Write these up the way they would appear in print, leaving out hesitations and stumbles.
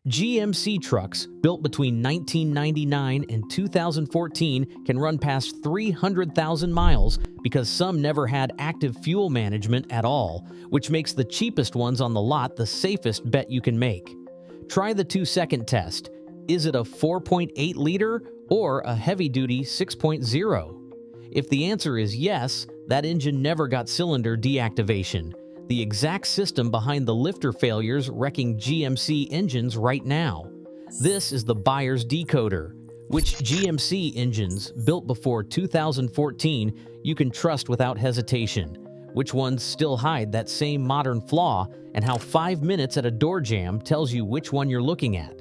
GMC trucks built between 1999 and 2014 can run past 300,000 miles because some never had active fuel management at all, which makes the cheapest ones on the lot the safest bet you can make. Try the 2-second test. Is it a 4.8 liter or a heavy-duty 6.0? If the answer is yes, that engine never got cylinder deactivation, the exact system behind the lifter failures wrecking GMC engines right now. This is the buyer's decoder. Which GMC engines built before 2014 you can trust without hesitation? Which ones still hide that same modern flaw, and how 5 minutes at a door jam tells you which one you're looking at.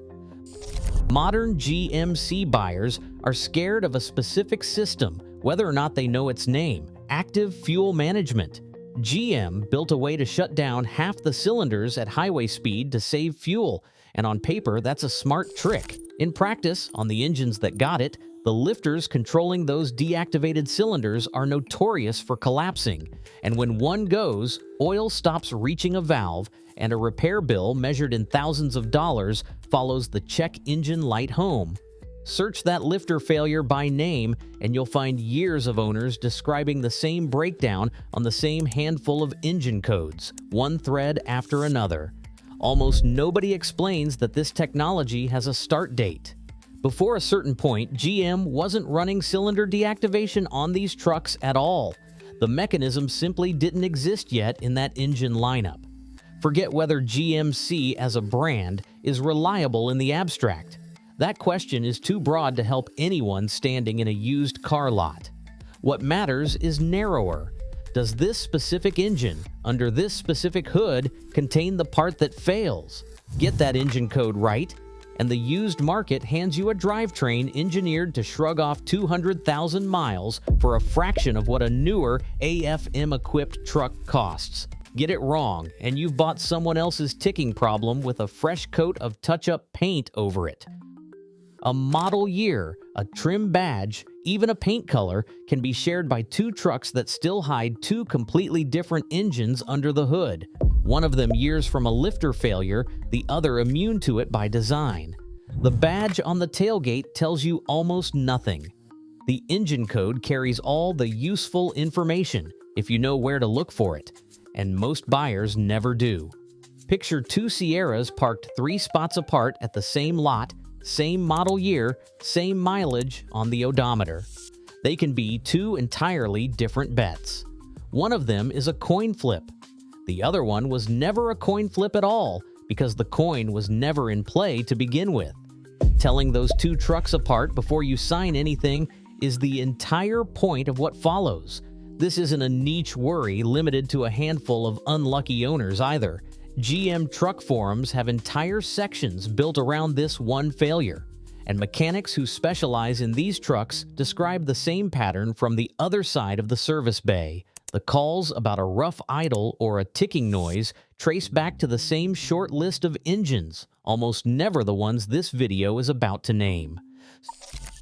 Modern GMC buyers are scared of a specific system, whether or not they know its name: active fuel management. GM built a way to shut down half the cylinders at highway speed to save fuel, and on paper that's a smart trick. In practice, on the engines that got it, the lifters controlling those deactivated cylinders are notorious for collapsing, and when one goes, oil stops reaching a valve, and a repair bill measured in thousands of dollars follows the check engine light home. Search that lifter failure by name, and you'll find years of owners describing the same breakdown on the same handful of engine codes, one thread after another. Almost nobody explains that this technology has a start date. Before a certain point, GM wasn't running cylinder deactivation on these trucks at all. The mechanism simply didn't exist yet in that engine lineup. Forget whether GMC as a brand is reliable in the abstract. That question is too broad to help anyone standing in a used car lot. What matters is narrower. Does this specific engine, under this specific hood, contain the part that fails? Get that engine code right, and the used market hands you a drivetrain engineered to shrug off 200,000 miles for a fraction of what a newer AFM-equipped truck costs. Get it wrong, and you've bought someone else's ticking problem with a fresh coat of touch-up paint over it. A model year, a trim badge, even a paint color can be shared by two trucks that still hide two completely different engines under the hood. One of them years from a lifter failure, the other immune to it by design. The badge on the tailgate tells you almost nothing. The engine code carries all the useful information if you know where to look for it, and most buyers never do. Picture two Sierras parked 3 spots apart at the same lot, same model year, same mileage on the odometer. They can be two entirely different bets. One of them is a coin flip. The other one was never a coin flip at all because the coin was never in play to begin with. Telling those two trucks apart before you sign anything is the entire point of what follows. This isn't a niche worry limited to a handful of unlucky owners either. GM truck forums have entire sections built around this one failure, and mechanics who specialize in these trucks describe the same pattern from the other side of the service bay. The calls about a rough idle or a ticking noise trace back to the same short list of engines, almost never the ones this video is about to name.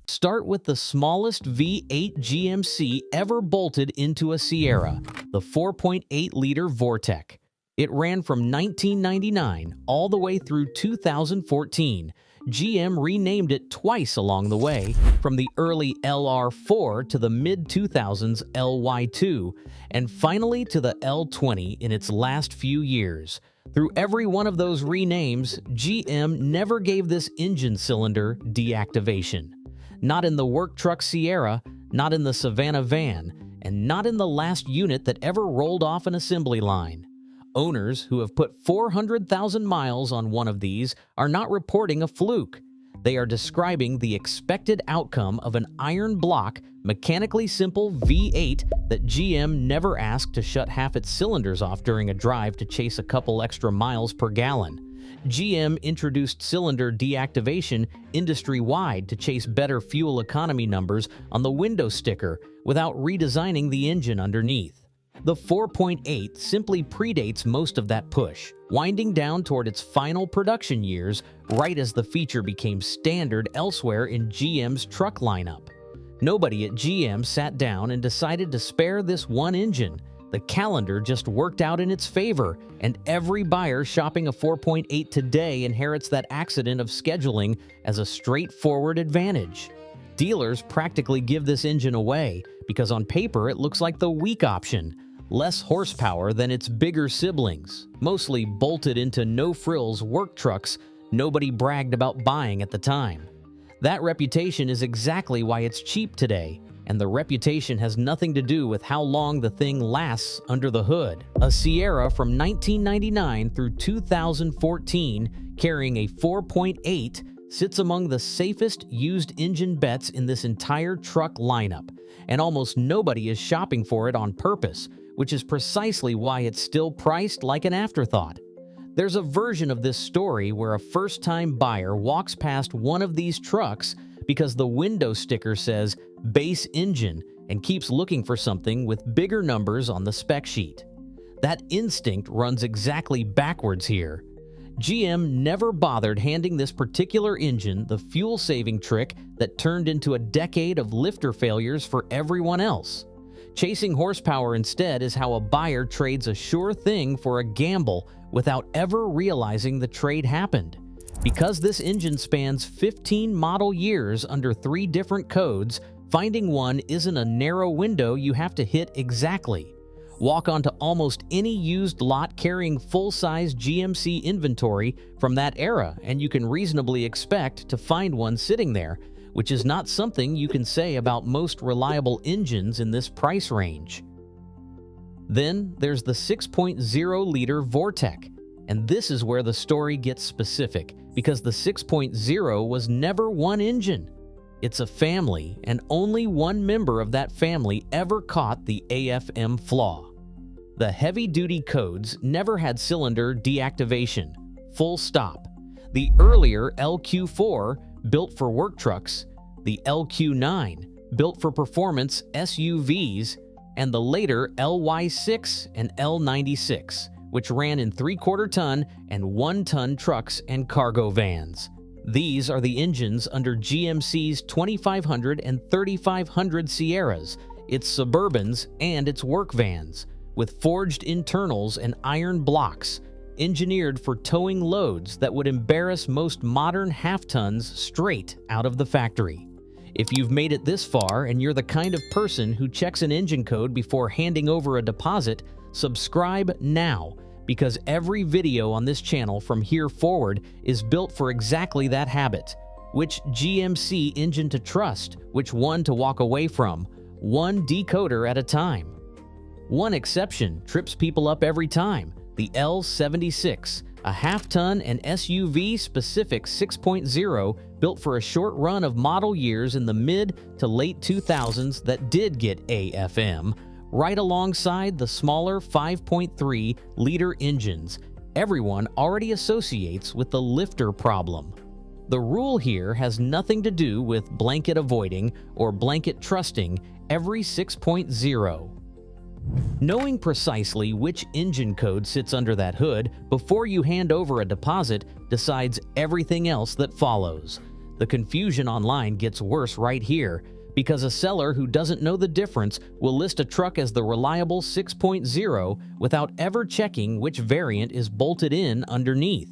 Start with the smallest V8 GMC ever bolted into a Sierra, the 4.8-liter Vortec. It ran from 1999 all the way through 2014. GM renamed it twice along the way, from the early LR4 to the mid-2000s LY2, and finally to the L20 in its last few years. Through every one of those renames, GM never gave this engine cylinder deactivation. Not in the work truck Sierra, not in the Savannah van, and not in the last unit that ever rolled off an assembly line. Owners who have put 400,000 miles on one of these are not reporting a fluke. They are describing the expected outcome of an iron block, mechanically simple V8 that GM never asked to shut half its cylinders off during a drive to chase a couple extra miles per gallon. GM introduced cylinder deactivation industry-wide to chase better fuel economy numbers on the window sticker without redesigning the engine underneath. The 4.8 simply predates most of that push, winding down toward its final production years right as the feature became standard elsewhere in GM's truck lineup. Nobody at GM sat down and decided to spare this one engine. The calendar just worked out in its favor, and every buyer shopping a 4.8 today inherits that accident of scheduling as a straightforward advantage. Dealers practically give this engine away because on paper it looks like the weak option, less horsepower than its bigger siblings, mostly bolted into no-frills work trucks nobody bragged about buying at the time. That reputation is exactly why it's cheap today, and the reputation has nothing to do with how long the thing lasts under the hood. A Sierra from 1999 through 2014 carrying a 4.8 sits among the safest used engine bets in this entire truck lineup, and almost nobody is shopping for it on purpose, which is precisely why it's still priced like an afterthought. There's a version of this story where a first-time buyer walks past one of these trucks because the window sticker says base engine and keeps looking for something with bigger numbers on the spec sheet. That instinct runs exactly backwards here. GM never bothered handing this particular engine the fuel-saving trick that turned into a decade of lifter failures for everyone else. Chasing horsepower instead is how a buyer trades a sure thing for a gamble without ever realizing the trade happened. Because this engine spans 15 model years under 3 different codes, finding one isn't a narrow window you have to hit exactly. Walk onto almost any used lot carrying full-size GMC inventory from that era, and you can reasonably expect to find one sitting there, which is not something you can say about most reliable engines in this price range. Then there's the 6.0-liter Vortec, and this is where the story gets specific, because the 6.0 was never one engine. It's a family, and only one member of that family ever caught the AFM flaw. The heavy-duty codes never had cylinder deactivation, full stop. The earlier LQ4, built for work trucks, the LQ9, built for performance SUVs, and the later LY6 and L96, which ran in 3/4 ton and 1-ton trucks and cargo vans. These are the engines under GMC's 2500 and 3500 Sierras, its Suburbans, and its work vans, with forged internals and iron blocks, engineered for towing loads that would embarrass most modern half-tons straight out of the factory. If you've made it this far and you're the kind of person who checks an engine code before handing over a deposit, subscribe now, because every video on this channel from here forward is built for exactly that habit. Which GMC engine to trust, which one to walk away from, one decoder at a time. One exception trips people up every time, the L76, a half-ton and SUV-specific 6.0 built for a short run of model years in the mid to late 2000s that did get AFM, right alongside the smaller 5.3-liter engines everyone already associates with the lifter problem. The rule here has nothing to do with blanket avoiding or blanket trusting every 6.0. Knowing precisely which engine code sits under that hood before you hand over a deposit decides everything else that follows. The confusion online gets worse right here, because a seller who doesn't know the difference will list a truck as the reliable 6.0 without ever checking which variant is bolted in underneath.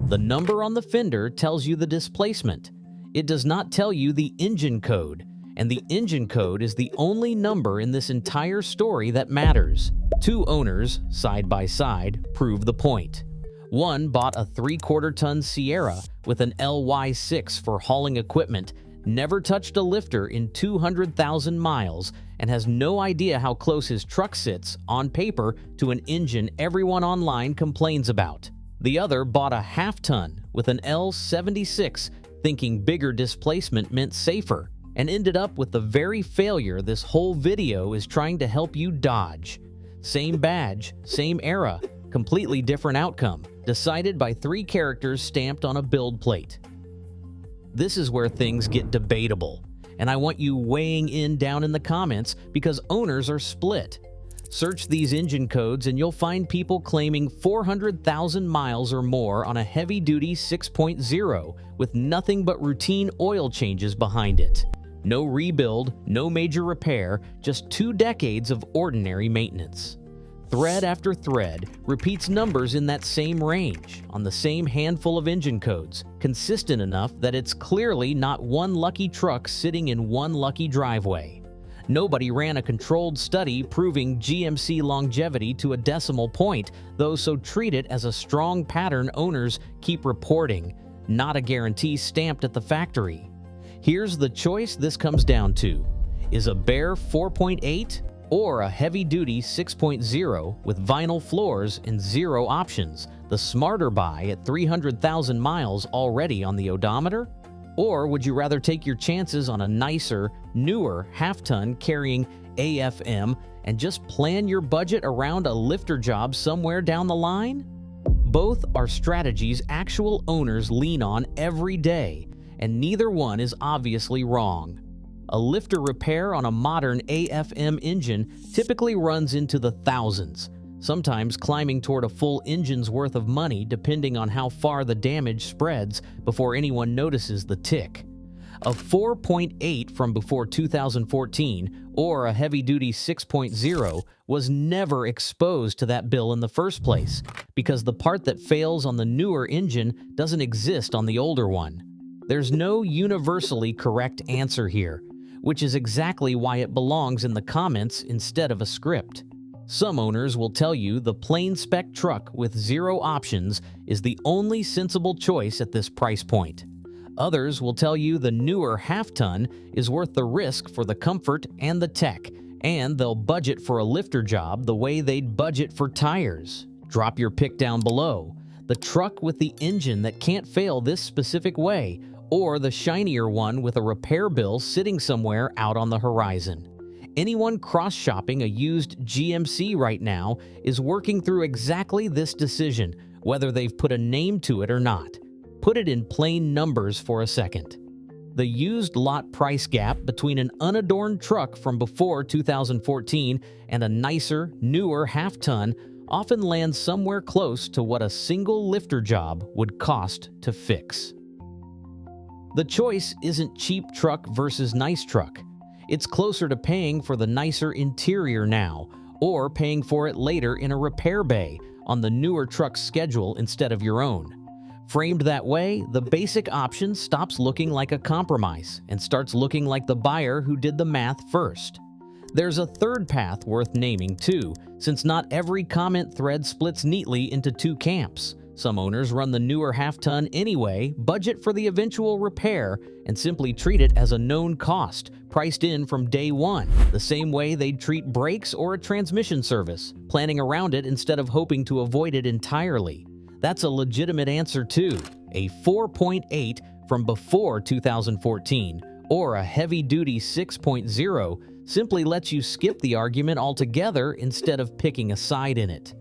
The number on the fender tells you the displacement. It does not tell you the engine code, and the engine code is the only number in this entire story that matters. 2 owners, side by side, prove the point. One bought a 3/4 ton Sierra with an LY6 for hauling equipment, never touched a lifter in 200,000 miles, and has no idea how close his truck sits, on paper, to an engine everyone online complains about. The other bought a half-ton with an L76, thinking bigger displacement meant safer, and ended up with the very failure this whole video is trying to help you dodge. Same badge, same era, completely different outcome, decided by 3 characters stamped on a build plate. This is where things get debatable, and I want you weighing in down in the comments because owners are split. Search these engine codes and you'll find people claiming 400,000 miles or more on a heavy-duty 6.0 with nothing but routine oil changes behind it. No rebuild, no major repair, just 2 decades of ordinary maintenance. thread after thread repeats numbers in that same range, on the same handful of engine codes, consistent enough that it's clearly not one lucky truck sitting in one lucky driveway. Nobody ran a controlled study proving GMC longevity to a decimal point, though, so treat it as a strong pattern owners keep reporting, not a guarantee stamped at the factory. Here's the choice this comes down to. Is a bare 4.8 or a heavy-duty 6.0 with vinyl floors and zero options the smarter buy at 300,000 miles already on the odometer? Or would you rather take your chances on a nicer, newer half-ton carrying AFM and just plan your budget around a lifter job somewhere down the line? Both are strategies actual owners lean on every day, and neither one is obviously wrong. A lifter repair on a modern AFM engine typically runs into the thousands, sometimes climbing toward a full engine's worth of money depending on how far the damage spreads before anyone notices the tick. A 4.8 from before 2014 or a heavy-duty 6.0 was never exposed to that bill in the first place because the part that fails on the newer engine doesn't exist on the older one. There's no universally correct answer here, which is exactly why it belongs in the comments instead of a script. Some owners will tell you the plain spec truck with zero options is the only sensible choice at this price point. Others will tell you the newer half-ton is worth the risk for the comfort and the tech, and they'll budget for a lifter job the way they'd budget for tires. Drop your pick down below. The truck with the engine that can't fail this specific way, or the shinier one with a repair bill sitting somewhere out on the horizon. Anyone cross-shopping a used GMC right now is working through exactly this decision, whether they've put a name to it or not. Put it in plain numbers for a second. The used lot price gap between an unadorned truck from before 2014 and a nicer, newer half-ton often lands somewhere close to what a single lifter job would cost to fix. The choice isn't cheap truck versus nice truck. It's closer to paying for the nicer interior now, or paying for it later in a repair bay on the newer truck's schedule instead of your own. Framed that way, the basic option stops looking like a compromise and starts looking like the buyer who did the math first. There's a third path worth naming too, since not every comment thread splits neatly into two camps. Some owners run the newer half-ton anyway, budget for the eventual repair, and simply treat it as a known cost, priced in from day one, the same way they'd treat brakes or a transmission service, planning around it instead of hoping to avoid it entirely. That's a legitimate answer too. A 4.8 from before 2014 or a heavy-duty 6.0 simply lets you skip the argument altogether instead of picking a side in it.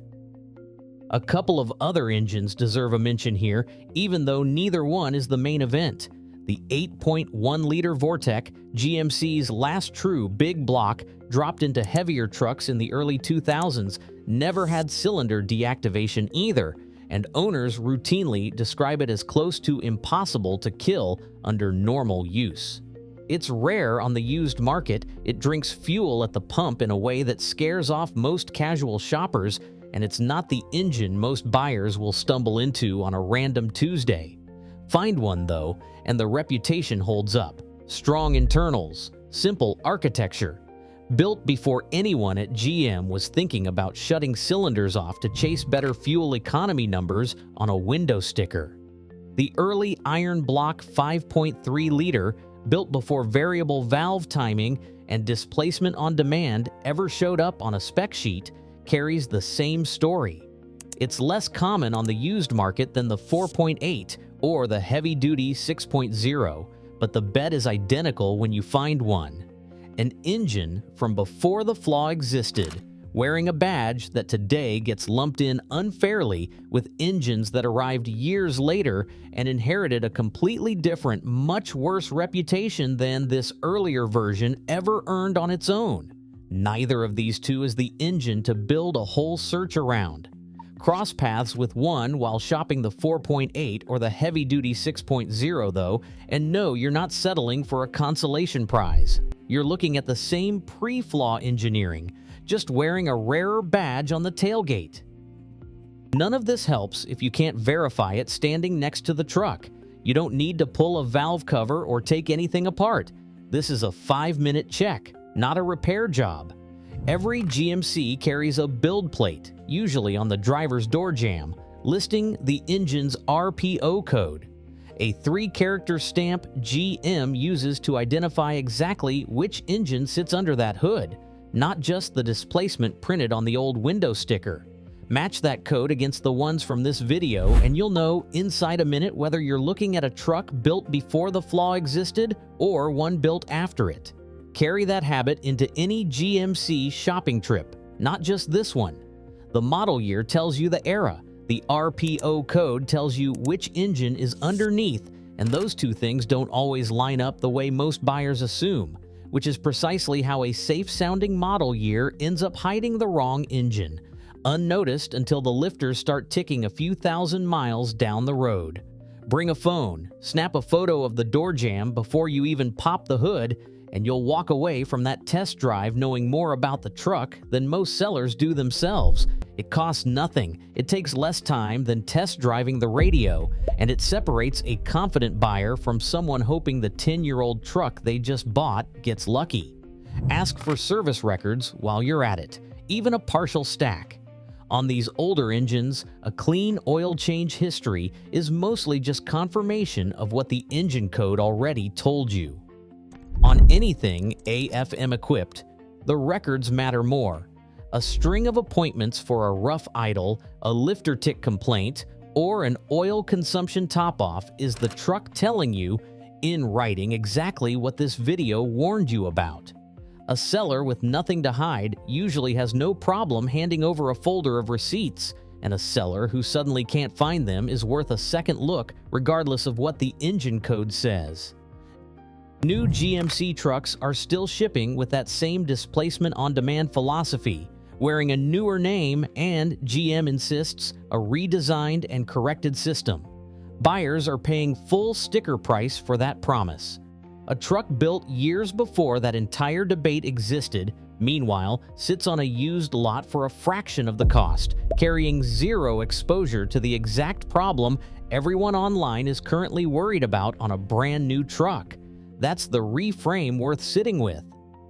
A couple of other engines deserve a mention here, even though neither one is the main event. The 8.1-liter Vortec, GMC's last true big block, dropped into heavier trucks in the early 2000s, never had cylinder deactivation either, and owners routinely describe it as close to impossible to kill under normal use. It's rare on the used market. It drinks fuel at the pump in a way that scares off most casual shoppers, and it's not the engine most buyers will stumble into on a random Tuesday. Find one though, and the reputation holds up. Strong internals, simple architecture. Built before anyone at GM was thinking about shutting cylinders off to chase better fuel economy numbers on a window sticker. The early iron block 5.3-liter, built before variable valve timing and displacement on demand ever showed up on a spec sheet, carries the same story. It's less common on the used market than the 4.8 or the heavy-duty 6.0, but the bet is identical when you find one. An engine from before the flaw existed, wearing a badge that today gets lumped in unfairly with engines that arrived years later and inherited a completely different, much worse reputation than this earlier version ever earned on its own. Neither of these two is the engine to build a whole search around. Cross paths with one while shopping the 4.8 or the heavy-duty 6.0 though, and no, you're not settling for a consolation prize. You're looking at the same pre-flaw engineering, just wearing a rarer badge on the tailgate. None of this helps if you can't verify it standing next to the truck. You don't need to pull a valve cover or take anything apart. This is a 5-minute check, not a repair job. Every GMC carries a build plate, usually on the driver's door jamb, listing the engine's RPO code, a 3-character stamp GM uses to identify exactly which engine sits under that hood, not just the displacement printed on the old window sticker. Match that code against the ones from this video and you'll know inside a minute whether you're looking at a truck built before the flaw existed or one built after it. Carry that habit into any GMC shopping trip, not just this one. The model year tells you the era. The RPO code tells you which engine is underneath, and those two things don't always line up the way most buyers assume, which is precisely how a safe-sounding model year ends up hiding the wrong engine, unnoticed until the lifters start ticking a few thousand miles down the road. Bring a phone, snap a photo of the door jamb before you even pop the hood, and you'll walk away from that test drive knowing more about the truck than most sellers do themselves. It costs nothing, it takes less time than test driving the radio, and it separates a confident buyer from someone hoping the 10-year-old truck they just bought gets lucky. Ask for service records while you're at it, even a partial stack. On these older engines, a clean oil change history is mostly just confirmation of what the engine code already told you. On anything AFM equipped, the records matter more. A string of appointments for a rough idle, a lifter tick complaint, or an oil consumption top-off is the truck telling you, in writing, exactly what this video warned you about. A seller with nothing to hide usually has no problem handing over a folder of receipts, and a seller who suddenly can't find them is worth a second look regardless of what the engine code says. New GMC trucks are still shipping with that same displacement on demand philosophy, wearing a newer name, and GM insists a redesigned and corrected system. Buyers are paying full sticker price for that promise. A truck built years before that entire debate existed, meanwhile, sits on a used lot for a fraction of the cost, carrying zero exposure to the exact problem everyone online is currently worried about on a brand new truck. That's the reframe worth sitting with.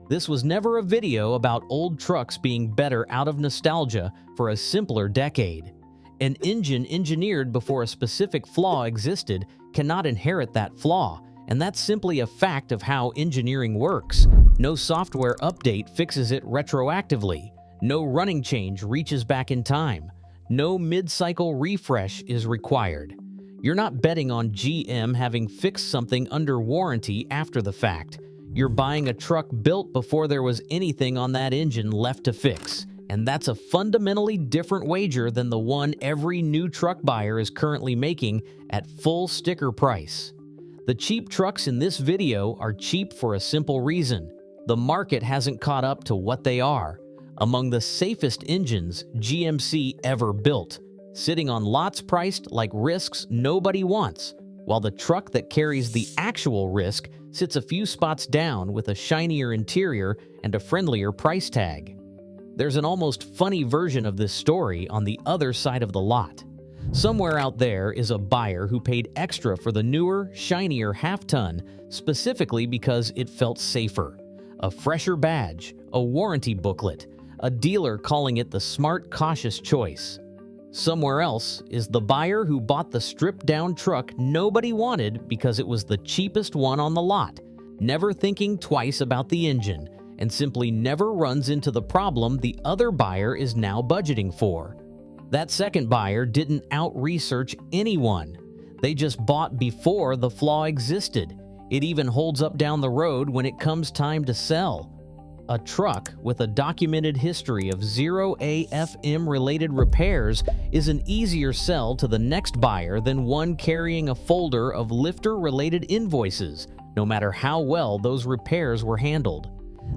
This was never a video about old trucks being better out of nostalgia for a simpler decade. An engine engineered before a specific flaw existed cannot inherit that flaw, and that's simply a fact of how engineering works. No software update fixes it retroactively. No running change reaches back in time. No mid-cycle refresh is required. You're not betting on GM having fixed something under warranty after the fact. You're buying a truck built before there was anything on that engine left to fix. And that's a fundamentally different wager than the one every new truck buyer is currently making at full sticker price. The cheap trucks in this video are cheap for a simple reason. The market hasn't caught up to what they are. Among the safest engines GMC ever built, sitting on lots priced like risks nobody wants, while the truck that carries the actual risk sits a few spots down with a shinier interior and a friendlier price tag. There's an almost funny version of this story on the other side of the lot. Somewhere out there is a buyer who paid extra for the newer, shinier half-ton specifically because it felt safer. A fresher badge, a warranty booklet, a dealer calling it the smart, cautious choice. Somewhere else is the buyer who bought the stripped-down truck nobody wanted because it was the cheapest one on the lot, never thinking twice about the engine, and simply never runs into the problem the other buyer is now budgeting for. That second buyer didn't out-research anyone. They just bought before the flaw existed. It even holds up down the road when it comes time to sell. A truck with a documented history of zero AFM-related repairs is an easier sell to the next buyer than one carrying a folder of lifter-related invoices, no matter how well those repairs were handled.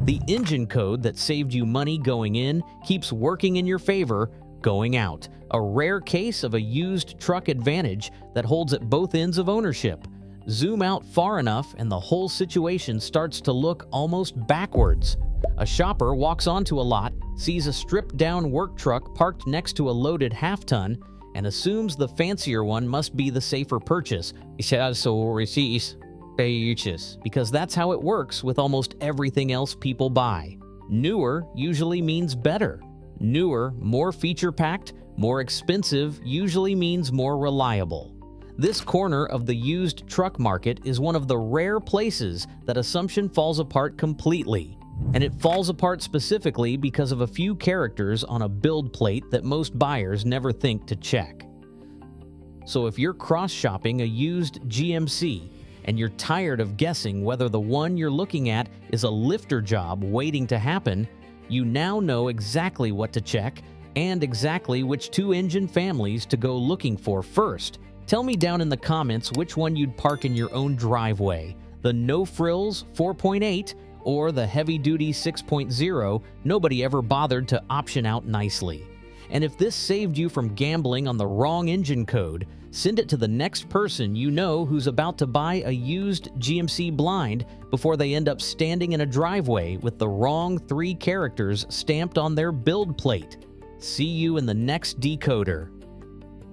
The engine code that saved you money going in keeps working in your favor going out, a rare case of a used truck advantage that holds at both ends of ownership. Zoom out far enough and the whole situation starts to look almost backwards. A shopper walks onto a lot, sees a stripped-down work truck parked next to a loaded half-ton, and assumes the fancier one must be the safer purchase. Because that's how it works with almost everything else people buy. Newer usually means better. Newer, more feature-packed, more expensive usually means more reliable. This corner of the used truck market is one of the rare places that assumption falls apart completely. And it falls apart specifically because of a few characters on a build plate that most buyers never think to check. So if you're cross-shopping a used GMC and you're tired of guessing whether the one you're looking at is a lifter job waiting to happen, you now know exactly what to check and exactly which two engine families to go looking for first. Tell me down in the comments which one you'd park in your own driveway, the no-frills 4.8 or the heavy-duty 6.0 nobody ever bothered to option out nicely. And if this saved you from gambling on the wrong engine code, send it to the next person you know who's about to buy a used GMC blind before they end up standing in a driveway with the wrong 3 characters stamped on their build plate. See you in the next decoder.